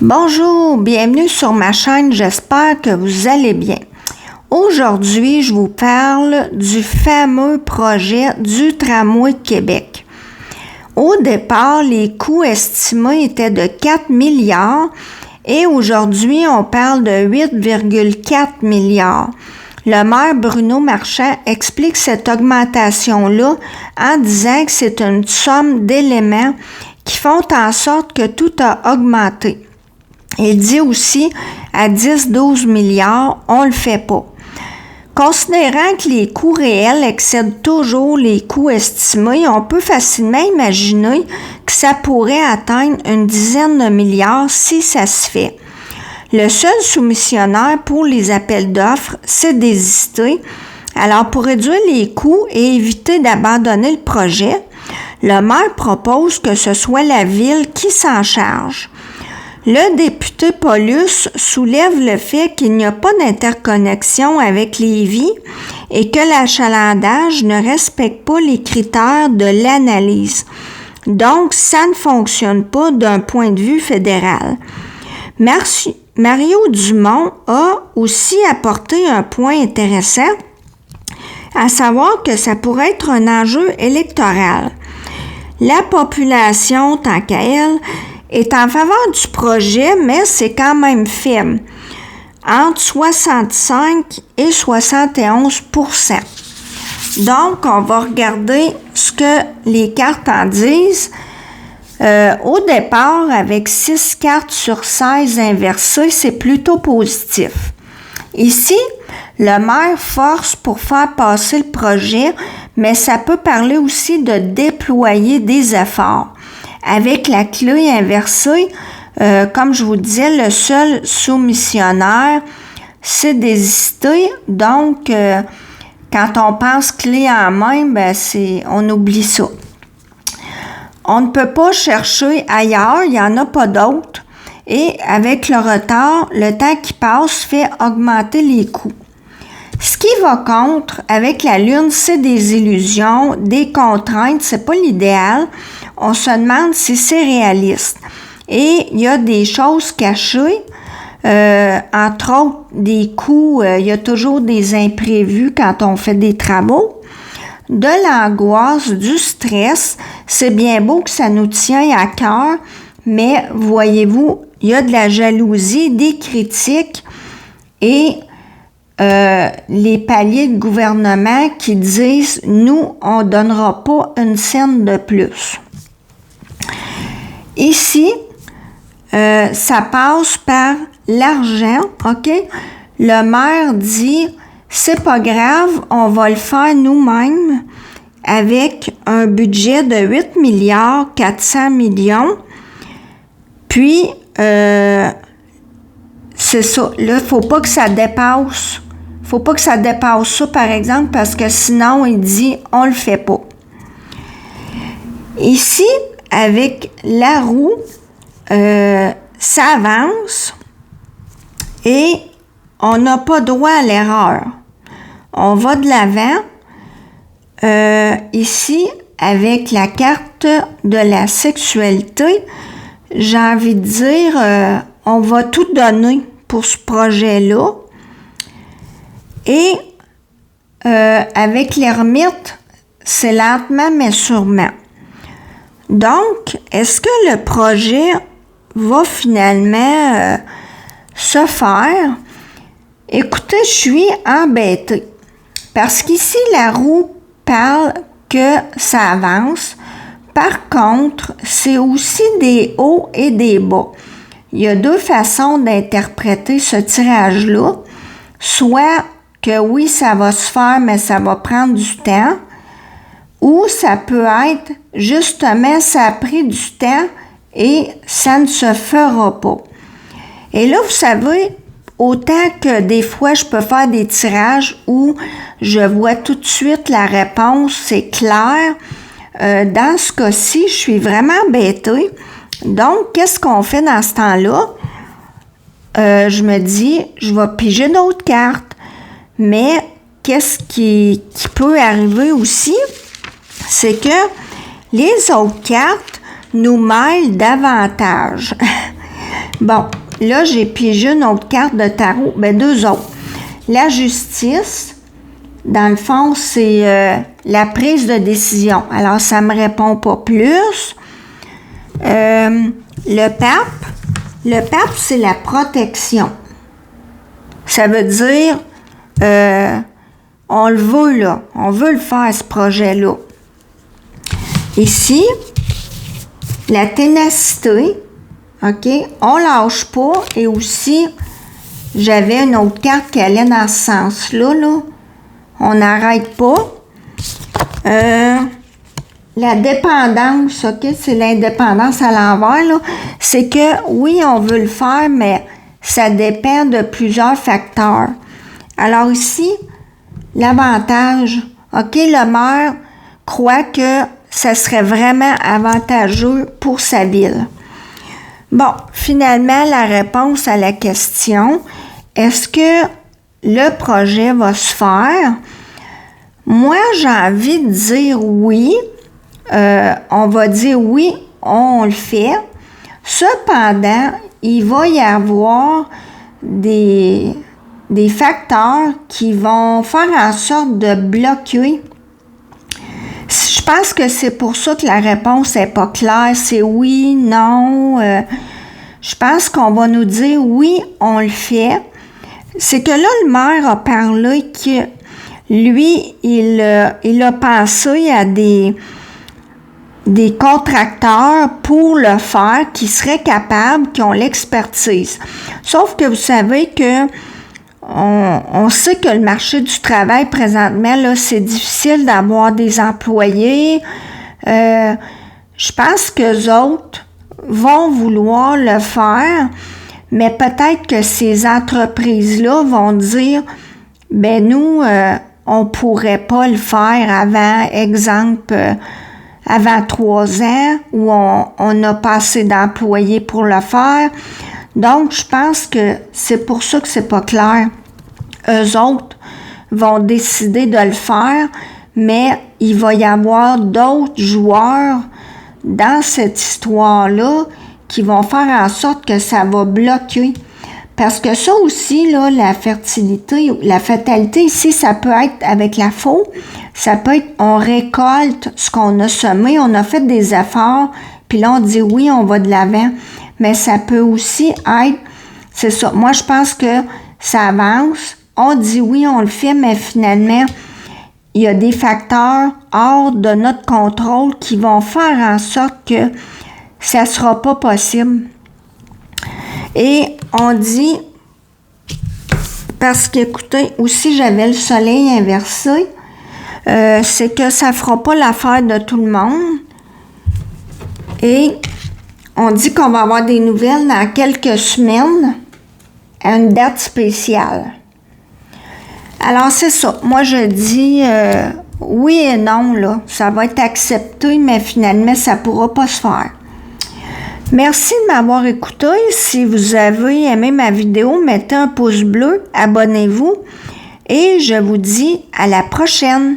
Bonjour, bienvenue sur ma chaîne, j'espère que vous allez bien. Aujourd'hui, je vous parle du fameux projet du tramway de Québec. Au départ, les coûts estimés étaient de 4 milliards et aujourd'hui, on parle de 8,4 milliards. Le maire Bruno Marchand explique cette augmentation-là en disant que c'est une somme d'éléments qui font en sorte que tout a augmenté. Il dit aussi à 10-12 milliards, on le fait pas. Considérant que les coûts réels excèdent toujours les coûts estimés, on peut facilement imaginer que ça pourrait atteindre une dizaine de milliards si ça se fait. Le seul soumissionnaire pour les appels d'offres, c'est Désisté. Alors, pour réduire les coûts et éviter d'abandonner le projet, le maire propose que ce soit la ville qui s'en charge. Le député Paulus soulève le fait qu'il n'y a pas d'interconnexion avec Lévis et que l'achalandage ne respecte pas les critères de l'analyse. Donc, ça ne fonctionne pas d'un point de vue fédéral. Mario Dumont a aussi apporté un point intéressant, à savoir que ça pourrait être un enjeu électoral. La population, tant qu'à elle, est en faveur du projet, mais c'est quand même faible, entre 65 et 71 %. Donc, on va regarder ce que les cartes en disent. Au départ, avec 6 cartes sur 16 inversées, c'est plutôt positif. Ici, le maire force pour faire passer le projet, mais ça peut parler aussi de déployer des efforts. Avec la clé inversée, comme je vous disais, le seul soumissionnaire, c'est Désisté. Donc, quand on pense clé en main, on oublie ça. On ne peut pas chercher ailleurs, il n'y en a pas d'autres. Et avec le retard, le temps qui passe fait augmenter les coûts. Ce qui va contre avec la Lune, c'est des illusions, des contraintes, c'est pas l'idéal. On se demande si c'est réaliste. Et il y a des choses cachées, entre autres des coûts, il y a toujours des imprévus quand on fait des travaux. De l'angoisse, du stress, c'est bien beau que ça nous tient à cœur, mais voyez-vous, il y a de la jalousie, des critiques et les paliers de gouvernement qui disent « Nous, on ne donnera pas une scène de plus ». Ici, ça passe par l'argent, OK? Le maire dit « C'est pas grave, on va le faire nous-mêmes avec un budget de 8 milliards 400 millions. » Puis, c'est ça. Là, il ne faut pas que ça dépasse. Faut pas que ça dépasse ça, par exemple, parce que sinon, il dit « On le fait pas ». Ici, avec la roue, ça avance et on n'a pas droit à l'erreur. On va de l'avant. Ici, avec la carte de la sexualité, j'ai envie de dire, on va tout donner pour ce projet-là. Et avec l'ermite, c'est lentement mais sûrement. Donc, est-ce que le projet va finalement se faire? Écoutez, je suis embêtée. Parce qu'ici, la roue parle que ça avance. Par contre, c'est aussi des hauts et des bas. Il y a deux façons d'interpréter ce tirage-là. Soit que oui, ça va se faire, mais ça va prendre du temps. Ou ça peut être, justement, ça a pris du temps et ça ne se fera pas. Et là, vous savez, autant que des fois, je peux faire des tirages où je vois tout de suite la réponse, c'est clair. Dans ce cas-ci, je suis vraiment embêtée. Donc, qu'est-ce qu'on fait dans ce temps-là? Je me dis, je vais piger d'autres cartes. Mais qu'est-ce qui peut arriver aussi? C'est que les autres cartes nous mêlent davantage. Bon, là, j'ai pigé une autre carte de tarot, ben 2 autres. La justice, dans le fond, c'est la prise de décision. Alors, ça me répond pas plus. Le pape, c'est la protection. Ça veut dire, on le veut, là. On veut le faire, ce projet-là. Ici, la ténacité, OK? On lâche pas. Et aussi, j'avais une autre carte qui allait dans ce sens-là, là. On n'arrête pas. La dépendance, OK? C'est l'indépendance à l'envers, là. C'est que, oui, on veut le faire, mais ça dépend de plusieurs facteurs. Alors ici, l'avantage, OK? Le maire croit que ça serait vraiment avantageux pour sa ville. Bon, finalement, la réponse à la question, est-ce que le projet va se faire? Moi, j'ai envie de dire oui. On va dire oui, on le fait. Cependant, il va y avoir des facteurs qui vont faire en sorte de bloquer. Je pense que c'est pour ça que la réponse n'est pas claire. C'est oui, non. Je pense qu'on va nous dire oui, on le fait. C'est que là, le maire a parlé que lui, il a pensé à des contracteurs pour le faire qui seraient capables, qui ont l'expertise. Sauf que vous savez que on sait que le marché du travail présentement, là, c'est difficile d'avoir des employés. Je pense qu'eux autres vont vouloir le faire, mais peut-être que ces entreprises-là vont dire, ben nous, on pourrait pas le faire avant, exemple, avant 3 ans, où on n'a pas assez d'employés pour le faire. Donc, je pense que c'est pour ça que c'est pas clair. Eux autres vont décider de le faire, mais il va y avoir d'autres joueurs dans cette histoire-là qui vont faire en sorte que ça va bloquer. Parce que ça aussi, là, la fertilité, la fatalité ici, ça peut être avec la faux, ça peut être on récolte ce qu'on a semé, on a fait des efforts, puis là on dit oui, on va de l'avant. Mais ça peut aussi être, c'est ça, moi je pense que ça avance, on dit oui, on le fait, mais finalement, il y a des facteurs hors de notre contrôle qui vont faire en sorte que ça ne sera pas possible. Et on dit, parce qu'écoutez, aussi j'avais le soleil inversé, c'est que ça ne fera pas l'affaire de tout le monde. Et on dit qu'on va avoir des nouvelles dans quelques semaines à une date spéciale. Alors c'est ça, moi je dis oui et non, là, ça va être accepté, mais finalement ça ne pourra pas se faire. Merci de m'avoir écouté. Si vous avez aimé ma vidéo, mettez un pouce bleu, abonnez-vous et je vous dis à la prochaine.